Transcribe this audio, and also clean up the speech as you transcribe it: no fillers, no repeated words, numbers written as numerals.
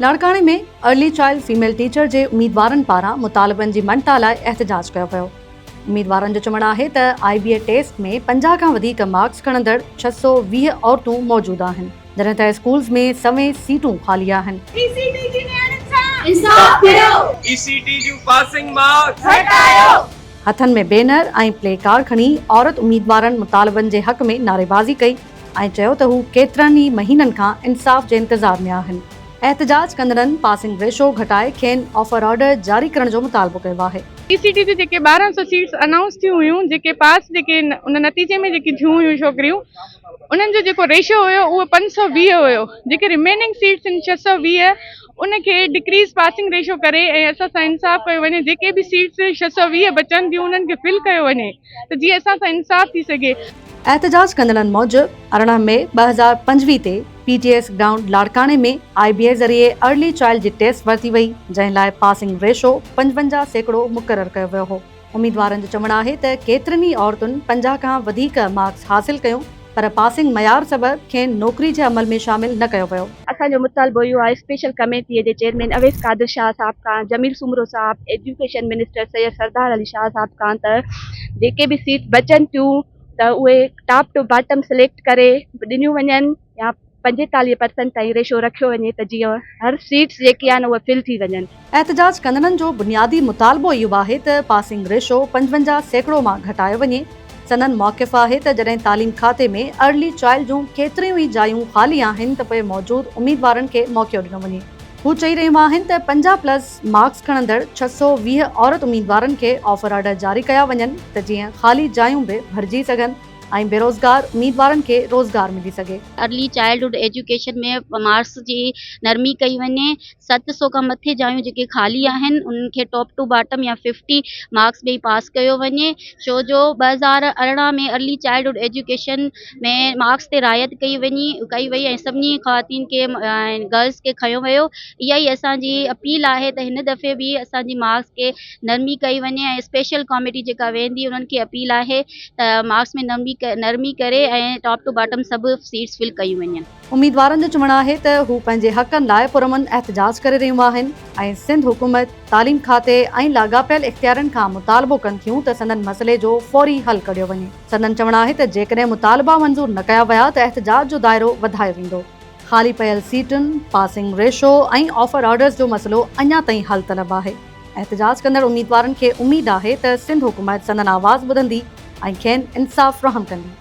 लाड़काणे में early child female teacher जे उम्मीदवारनि पारां मुतालबनि जी मञता लाइ एहतजाज कयो वियो। उम्मीदवारनि जो चवणु आहे त IBA टेस्ट में 50 खां वधीक मार्क्स खणंदड़ 620 औरतूं मौजूदु आहिनि, जॾहिं त स्कूल्स में 100 सीटूं ख़ाली आहिनि। हथनि में बैनर ऐं प्ले कार्ड खणी औरत उम्मीदवारनि मुतालबनि जे हक़ में नारेबाज़ी कई ऐं चयो त हू केतिरनि ई महीननि खां इंसाफ़ जे इंतज़ार में आहिनि। एहतजाज कंदड़नि पासिंग रेशो घटाए खेनि ऑफर ऑर्डर जारी करण जो मुतालबो कयो आहे। PCT जी जेके 1200 सीट्स अनाउंस थियूं हुयूं, जेके पास जेके उन नतीजे में जेकी थियूं हुयूं छोकिरियूं, उन्हनि जो जेको रेशो हुयो उहो 520 हुयो। जेके रिमेनिंग सीट्स आहिनि 620 उनखे डिक्रीज़ पासिंग रेशो करे ऐं असां सां इंसाफ़ कयो वञे। जेके बि सीट्स 620 बचनि थियूं उन्हनि खे फिल कयो वञे त जीअं असां सां इंसाफ़ थी सघे। एहतजाज कंदड़नि मूजिबि 18 मई 2025 ते PTS ग्राउंड लाड़काणे में IBA ज़रिए अर्ली चाइल्ड जी टेस्ट वरिती वई, जंहिं लाइ पासिंग रेशो 55% मुक़ररु कयो वियो हो। उम्मीदवारनि जो चवणु आहे त केतिरनि ई औरतुनि 50 खां वधीक मार्क्स हासिल कयूं, पर पासिंग मयार सबबि खेनि नौकरी जे अमल में शामिल न कयो वियो। असांजो मुतालबो इहो आहे स्पेशल कमेटीअ जे चेयरमैन अवैस कादिर शाह साहब खां, जमील सुमरो साहब, एजुकेशन मिनिस्टर सैयद सरदार अली शाह साहब खां त जेके बि सीट बचनि थियूं त उहे टॉप टू बॉटम सिलेक्ट करे ॾिनियूं वञनि या 45% ताईं रेशो रखियो वञे त जीअं हर सीट्स जेकी आहिनि उहे फिल थी वञनि। एहतजाज कंदड़नि जो बुनियादी मुतालबो इहो आहे त पासिंग रेशो 55% मां घटायो वञे। सनन मौक़िफ़ आहे त जॾहिं तालीम खाते में अर्ली चाइल्ड जूं केतिरियूं ई जायूं ख़ाली आहिनि त पोइ मौजूदु उम्मीदवारनि खे मौक़ो ॾिनो वञे। हू चई रहियूं आहिनि त 50+ मार्क्स खणंदड़ 620 औरत उम्मीदवारनि खे ऑफर ऑर्डर जारी कया वञनि त जीअं ख़ाली जायूं बि भरिजी सघनि ऐं बेरोज़गार उम्मीदवारनि खे रोज़गार मिली सघे। अर्ली चाइल्डहुड एजुकेशन में मार्क्स जी नरमी कई वञे। 700 खां मथे जायूं जेके ख़ाली आहिनि उन्हनि खे टॉप टू बॉटम या 50 मार्क्स ॾेई पास कयो वञे। छो जो 2018 में अर्ली चाइल्डहुड एजुकेशन में मार्क्स ते रायत कई वई ऐं सभिनी ख़वातीन खे गर्ल्स खे खयो वियो। इहा ई असांजी अपील आहे त हिन दफ़े बि असांजी मार्क्स खे नरमी कई वञे ऐं स्पेशल कमेटी जेका वेंदी उन्हनि खे अपील आहे त मार्क्स में नरमी करे ऐं टॉप टू बॉटम सभु सीट्स फिल कयूं वञनि। उम्मीदवारनि जो चवणु आहे त हू पंहिंजे हक़नि लाइ पुरमन एहतजाज करे रहियूं आहिनि ऐं सिंध हुकूमत तालीम खाते ऐं लाॻापियल इख़्तियारनि खां मुतालबो कनि थियूं त संदन मसइले जो फौरी हल कढियो वञे। संदन चवणु आहे त जेकॾहिं मुतालबा मंज़ूर न कया विया त एहतजाज जो दाइरो वधायो वेंदो। ख़ाली पयल सीटुनि, पासिंग रेशो ऐं ऑफर ऑर्डर्स जो मसइलो अञा ताईं हल तलब आहे। एहतजाज कंदड़ उम्मीदवारनि खे उमेद आहे त सिंध हुकूमत संदन आवाज़ ॿुधंदी ऐं खेनि इंसाफ़ फ़राहम कंदी।